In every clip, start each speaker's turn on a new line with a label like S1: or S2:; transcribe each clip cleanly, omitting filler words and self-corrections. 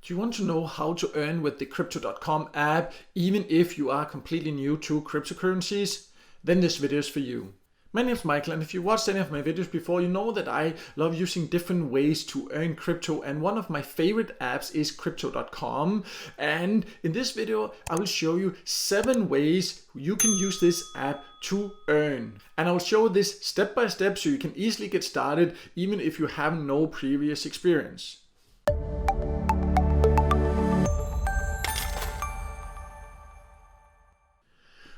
S1: Do you want to know how to earn with the Crypto.com app even if you are completely new to cryptocurrencies? Then this video is for you. My name is Michael, and if you watched any of my videos before, you know that I love using different ways to earn crypto, and one of my favorite apps is Crypto.com. And in this video I will show you 7 ways you can use this app to earn. And I will show this step by step so you can easily get started even if you have no previous experience.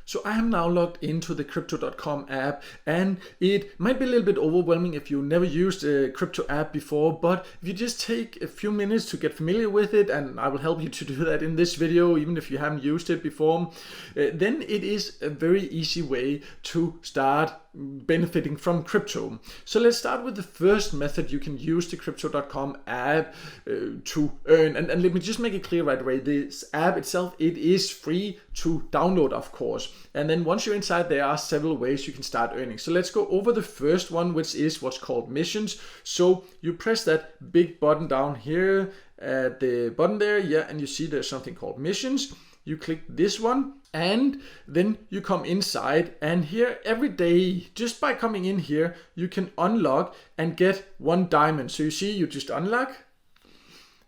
S1: So I am now logged into the Crypto.com app, and it might be a little bit overwhelming if you never used a crypto app before, but if you just take a few minutes to get familiar with it, and I will help you to do that in this video even if you haven't used it before, then it is a very easy way to start benefiting from crypto. So let's start with the first method you can use the Crypto.com app to earn. And let me just make it clear right away, this app itself, it is free to download, of course. And then once you're inside, there are several ways you can start earning. So let's go over the first one, which is what's called missions. So you press that big button down here at the button there, yeah, and you see there's something called missions. You click this one, and then you come inside, and here every day, just by coming in here, you can unlock and get 1 diamond. So you see, you just unlock,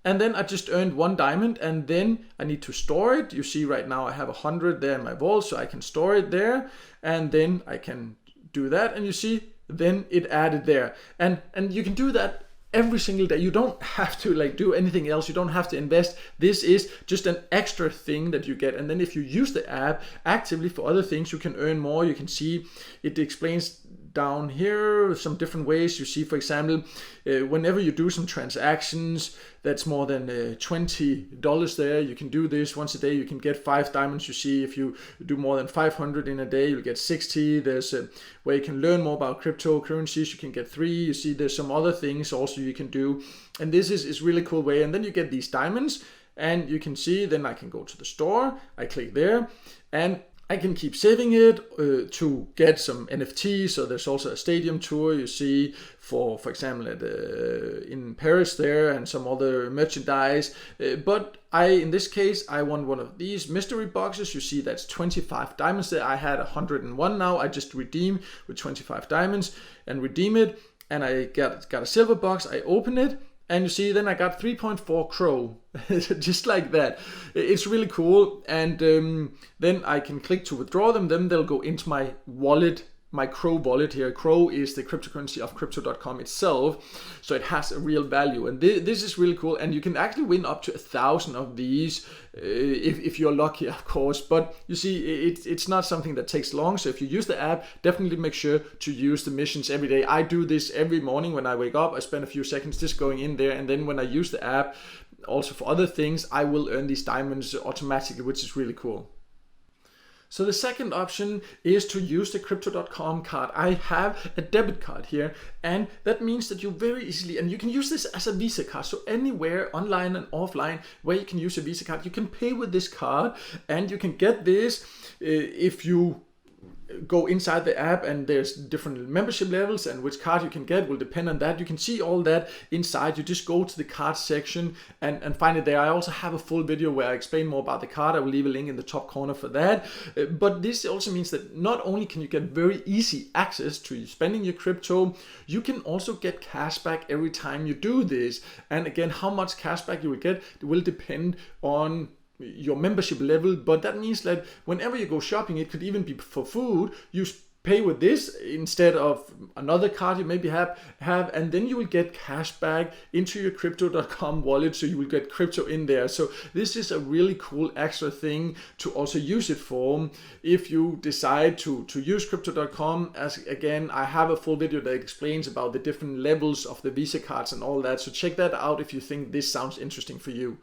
S1: and then I just earned 1 diamond, and then I need to store it. You see right now I have 100 there in my vault, so I can store it there, and then I can do that, and you see, then it added there. And you can do that every single day. You don't have to do anything else. You don't have to invest. This is just an extra thing that you get. And then if you use the app actively for other things, you can earn more. You can see it explains down here some different ways. You see, for example, whenever you do some transactions that's more than $20 there, you can do this once a day. You can get 5 diamonds. You see, if you do more than 500 in a day, you'll get 60. There's a where you can learn more about cryptocurrencies. You can get 3. You see, there's some other things also you can do, and this is really cool way. And then you get these diamonds, and you can see, then I can go to the store. I click there, and I can keep saving it to get some NFTs. So there's also a stadium tour, you see, for example, at in Paris there, and some other merchandise. But in this case, I want one of these mystery boxes. You see, that's 25 diamonds there. I had 101 now. I just redeem with 25 diamonds and redeem it. And I got a silver box. I open it. And you see, then I got 3.4 crow, just like that. It's really cool. And then I can click to withdraw them. Then they'll go into my wallet, my crow wallet here. Crow is the cryptocurrency of Crypto.com itself. So it has a real value. And this is really cool. And you can actually win up to 1,000 of these if you're lucky, of course. But you see, it's not something that takes long. So if you use the app, definitely make sure to use the missions every day. I do this every morning when I wake up. I spend a few seconds just going in there. And then when I use the app, also for other things, I will earn these diamonds automatically, which is really cool. So the second option is to use the Crypto.com card. I have a debit card here, and that means that you very easily, and you can use this as a Visa card. So anywhere online and offline where you can use a Visa card, you can pay with this card, and you can get this if you go inside the app, and there's different membership levels, and which card you can get will depend on that. You can see all that inside. You just go to the card section and find it there. I also have a full video where I explain more about the card. I will leave a link in the top corner for that. But this also means that not only can you get very easy access to spending your crypto, you can also get cashback every time you do this. And again, how much cashback you will get will depend on your membership level, but that means that whenever you go shopping, it could even be for food, you pay with this instead of another card you maybe have, and then you will get cash back into your Crypto.com wallet, so you will get crypto in there. So this is a really cool extra thing to also use it for if you decide to use Crypto.com. As again, I have a full video that explains about the different levels of the Visa cards and all that, so check that out if you think this sounds interesting for you.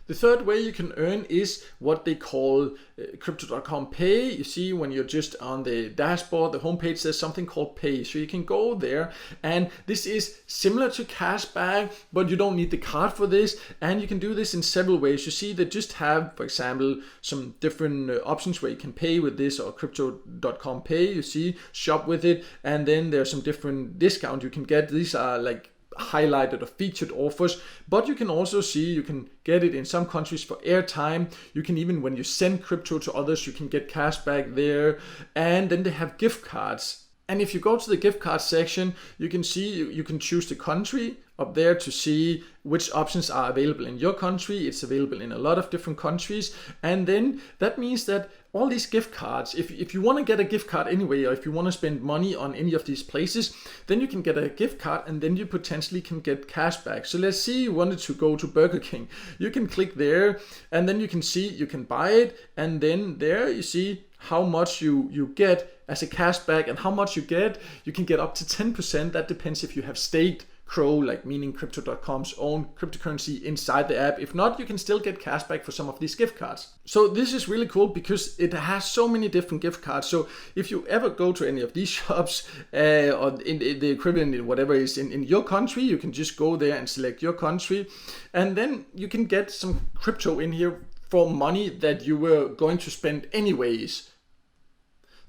S1: The third way you can earn is what they call Crypto.com Pay. You see, when you're just on the dashboard, the homepage says something called Pay. So you can go there, and this is similar to cashback, but you don't need the card for this. And you can do this in several ways. You see, they just have, for example, some different options where you can pay with this or Crypto.com Pay. You see, shop with it, and then there's some different discounts you can get. These are like highlighted or featured offers, but you can also see you can get it in some countries for airtime. You can even, when you send crypto to others, you can get cash back there. And then they have gift cards. And if you go to the gift card section, you can see you can choose the country up there to see which options are available in your country. It's available in a lot of different countries. And then that means that all these gift cards, if you want to get a gift card anyway, or if you want to spend money on any of these places, then you can get a gift card and then you potentially can get cash back. So let's see you wanted to go to Burger King. You can click there and then you can see you can buy it. And then there you see how much you get as a cashback, and how much you can get up to 10%. That depends if you have staked Crow, like meaning Crypto.com's own cryptocurrency inside the app. If not, you can still get cashback for some of these gift cards. So this is really cool because it has so many different gift cards. So if you ever go to any of these shops or in the equivalent in whatever is in your country, you can just go there and select your country, and then you can get some crypto in here for money that you were going to spend anyways.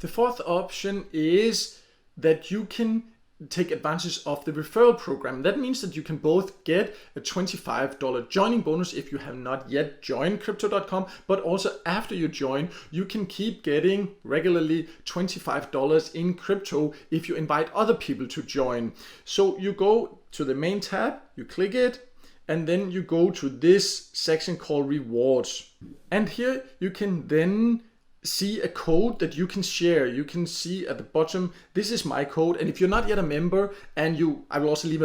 S1: The fourth option is that you can take advantage of the referral program. That means that you can both get a $25 joining bonus if you have not yet joined Crypto.com, but also after you join, you can keep getting regularly $25 in crypto if you invite other people to join. So you go to the main tab, you click it, and then you go to this section called rewards. And here you can then see a code that you can share. You can see at the bottom, this is my code. And if you're not yet a member, and I will also leave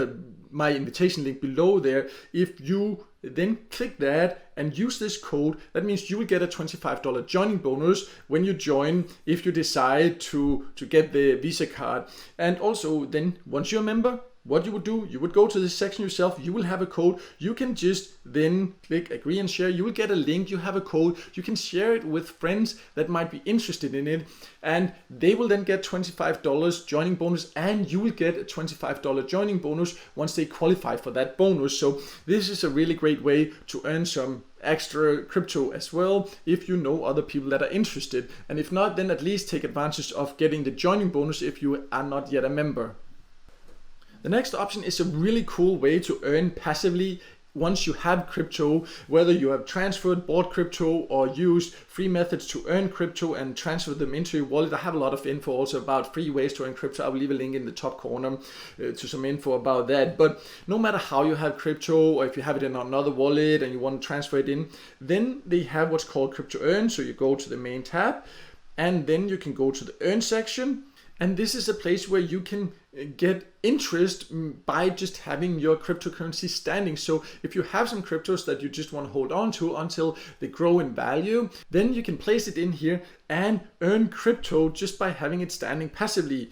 S1: my invitation link below there. If you then click that and use this code, that means you will get a $25 joining bonus when you join, if you decide to get the Visa card. And also then once you're a member, what you would do, you would go to this section yourself, you will have a code, you can just then click agree and share, you will get a link, you have a code, you can share it with friends that might be interested in it, and they will then get $25 joining bonus, and you will get a $25 joining bonus once they qualify for that bonus. So this is a really great way to earn some extra crypto as well, if you know other people that are interested, and if not, then at least take advantage of getting the joining bonus if you are not yet a member. The next option is a really cool way to earn passively once you have crypto, whether you have transferred, bought crypto, or used free methods to earn crypto and transfer them into your wallet. I have a lot of info also about free ways to earn crypto. I will leave a link in the top corner to some info about that. But no matter how you have crypto, or if you have it in another wallet and you want to transfer it in, then they have what's called Crypto Earn. So you go to the main tab, and then you can go to the Earn section. And this is a place where you can get interest by just having your cryptocurrency standing. So if you have some cryptos that you just want to hold on to until they grow in value, then you can place it in here and earn crypto just by having it standing passively.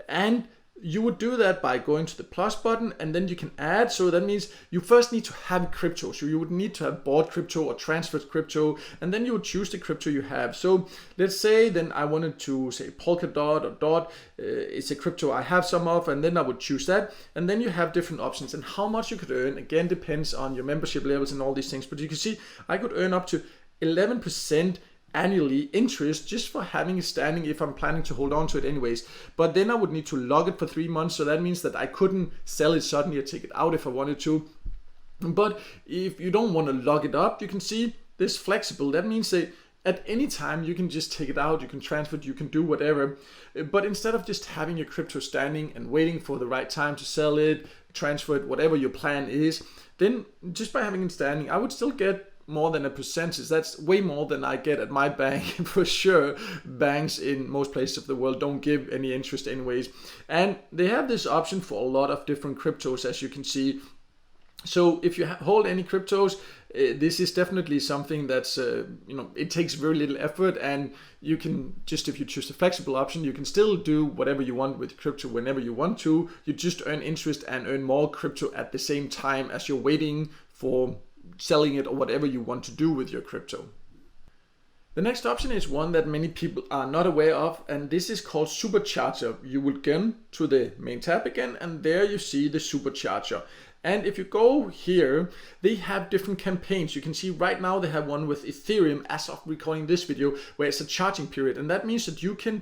S1: And you would do that by going to the plus button, and then you can add. So that means you first need to have crypto. So you would need to have bought crypto or transferred crypto, and then you would choose the crypto you have. So let's say then I wanted to say Polkadot or Dot. It's a crypto I have some of, and then I would choose that. And then you have different options, and how much you could earn again depends on your membership levels and all these things. But you can see I could earn up to 11% annually interest just for having it standing if I'm planning to hold on to it anyways. But then I would need to log it for 3 months, so that means that I couldn't sell it suddenly or take it out if I wanted to. But if you don't want to log it up, you can see this flexible. That means that at any time you can just take it out, you can transfer it, you can do whatever. But instead of just having your crypto standing and waiting for the right time to sell it, transfer it, whatever your plan is, then just by having it standing, I would still get more than a percentage. That's way more than I get at my bank for sure. Banks in most places of the world don't give any interest anyways. And they have this option for a lot of different cryptos, as you can see. So if you hold any cryptos, this is definitely something that's, it takes very little effort, and you can just, if you choose the flexible option, you can still do whatever you want with crypto whenever you want to. You just earn interest and earn more crypto at the same time as you're waiting for selling it or whatever you want to do with your crypto. The next option is one that many people are not aware of, and this is called Supercharger. You will go to the main tab again, and there you see the Supercharger. And if you go here, they have different campaigns. You can see right now they have one with Ethereum as of recording this video, where it's a charging period. And that means that you can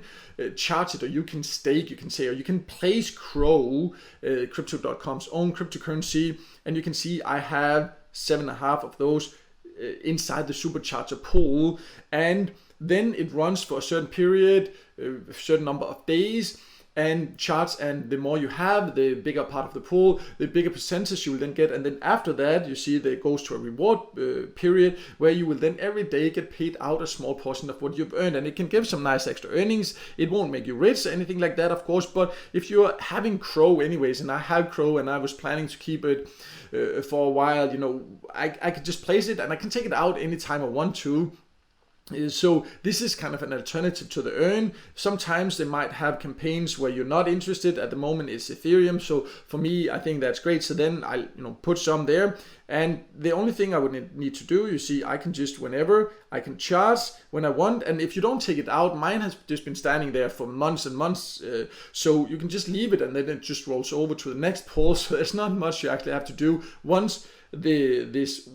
S1: charge it, or you can stake, you can say, or you can place Crow, Crypto.com's own cryptocurrency. And you can see I have 7.5 of those inside the Supercharger pool. And then it runs for a certain period, a certain number of days, and charts, and the more you have, the bigger part of the pool, the bigger percentage you will then get. And then after that, you see that it goes to a reward period, where you will then every day get paid out a small portion of what you've earned. And it can give some nice extra earnings. It won't make you rich or anything like that, of course, but if you're having Crow anyways, and I have Crow and I was planning to keep it for a while, you know, I could just place it and I can take it out anytime I want to. So this is kind of an alternative to the earn. Sometimes they might have campaigns where you're not interested. At the moment it's Ethereum, so for me I think that's great. So then I put some there, and the only thing I would need to do, you see, I can just whenever I can charge when I want. And if you don't take it out, mine has just been standing there for months and months, so you can just leave it and then it just rolls over to the next pool. So there's not much you actually have to do. Once this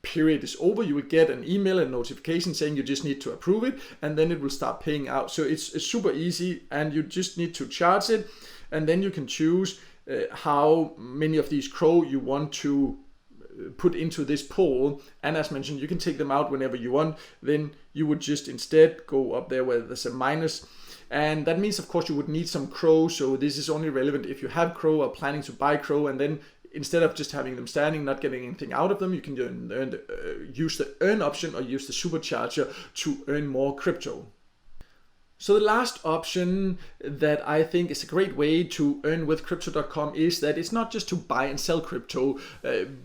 S1: period is over, you will get an email and notification saying you just need to approve it, and then it will start paying out. So it's super easy, and you just need to charge it, and then you can choose how many of these Crow you want to put into this pool. And as mentioned, you can take them out whenever you want. Then you would just instead go up there where there's a minus, and that means of course you would need some Crow. So this is only relevant if you have Crow or planning to buy Crow, and then instead of just having them standing, not getting anything out of them, you can use the earn option or use the Supercharger to earn more crypto. So the last option that I think is a great way to earn with Crypto.com is that it's not just to buy and sell crypto,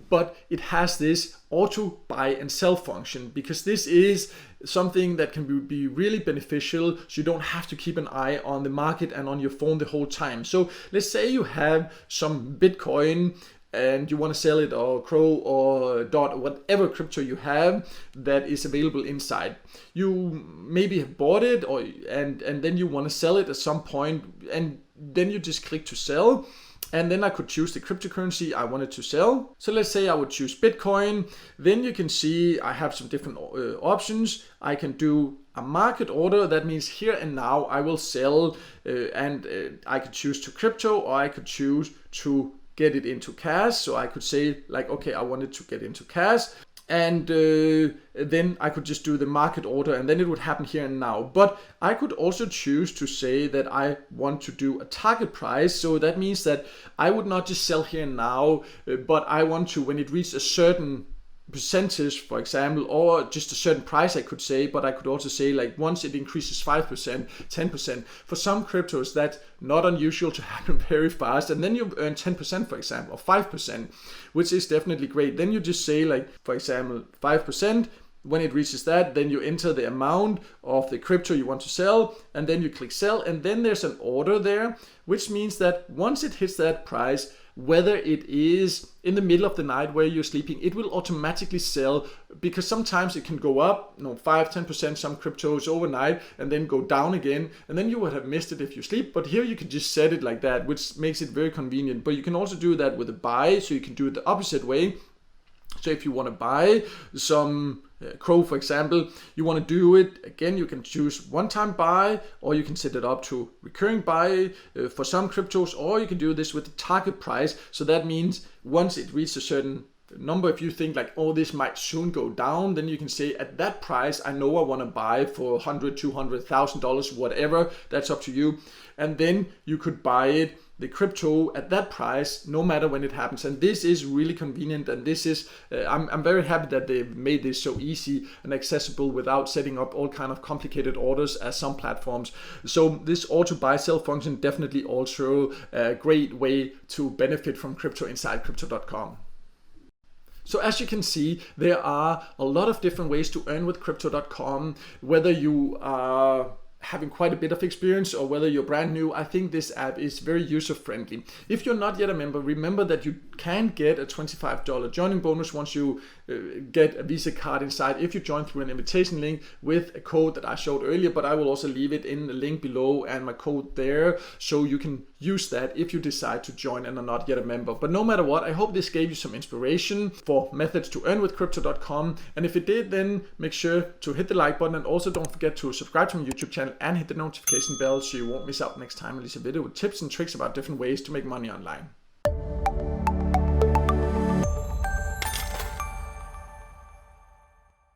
S1: but it has this auto buy and sell function, because this is something that can be really beneficial, so you don't have to keep an eye on the market and on your phone the whole time. So let's say you have some Bitcoin and you want to sell it, or Crow or DOT, or whatever crypto you have that is available inside. You maybe have bought it, and then you want to sell it at some point, and then you just click to sell. And then I could choose the cryptocurrency I wanted to sell. So let's say I would choose Bitcoin. Then you can see I have some different options. I can do a market order. That means here and now I will sell, and I could choose to crypto, or I could choose to get it into cash. So I could say like, okay, I wanted to get into cash, and then I could just do the market order, and then it would happen here and now. But I could also choose to say that I want to do a target price. So that means that I would not just sell here and now, but I want to, when it reaches a certain percentage, for example, or just a certain price, I could say. But I could also say like once it increases 5%, 10%. For some cryptos that's not unusual to happen very fast, and then you earn 10%, for example, or 5%, which is definitely great. Then you just say like, for example, 5%. When it reaches that, then you enter the amount of the crypto you want to sell, and then you click sell, and then there's an order there, which means that once it hits that price, whether it is in the middle of the night where you're sleeping, it will automatically sell, because sometimes it can go up 5-10% some cryptos overnight and then go down again, and then you would have missed it if you sleep. But here you can just set it like that, which makes it very convenient. But you can also do that with a buy, so you can do it the opposite way. So if you want to buy some Crow, for example, you want to do it again, you can choose one-time buy, or you can set it up to recurring buy for some cryptos, or you can do this with the target price. So that means once it reaches a certain number, if you think like, oh, this might soon go down, then you can say at that price I know I want to buy for $100, $200, $1,000, whatever, that's up to you. And then you could buy it, the crypto, at that price, no matter when it happens. And this is really convenient, and this is I'm very happy that they've made this so easy and accessible without setting up all kind of complicated orders as some platforms. So this auto buy sell function definitely also a great way to benefit from crypto inside Crypto.com. So as you can see, there are a lot of different ways to earn with Crypto.com, whether you are having quite a bit of experience or whether you're brand new, I think this app is very user friendly. If you're not yet a member, remember that you can get a $25 joining bonus once you get a Visa card inside if you join through an invitation link with a code that I showed earlier, but I will also leave it in the link below and my code there, so you can use that if you decide to join and are not yet a member. But no matter what, I hope this gave you some inspiration for methods to earn with Crypto.com, and if it did, then make sure to hit the like button, and also don't forget to subscribe to my YouTube channel and hit the notification bell so you won't miss out next time I release a video with tips and tricks about different ways to make money online.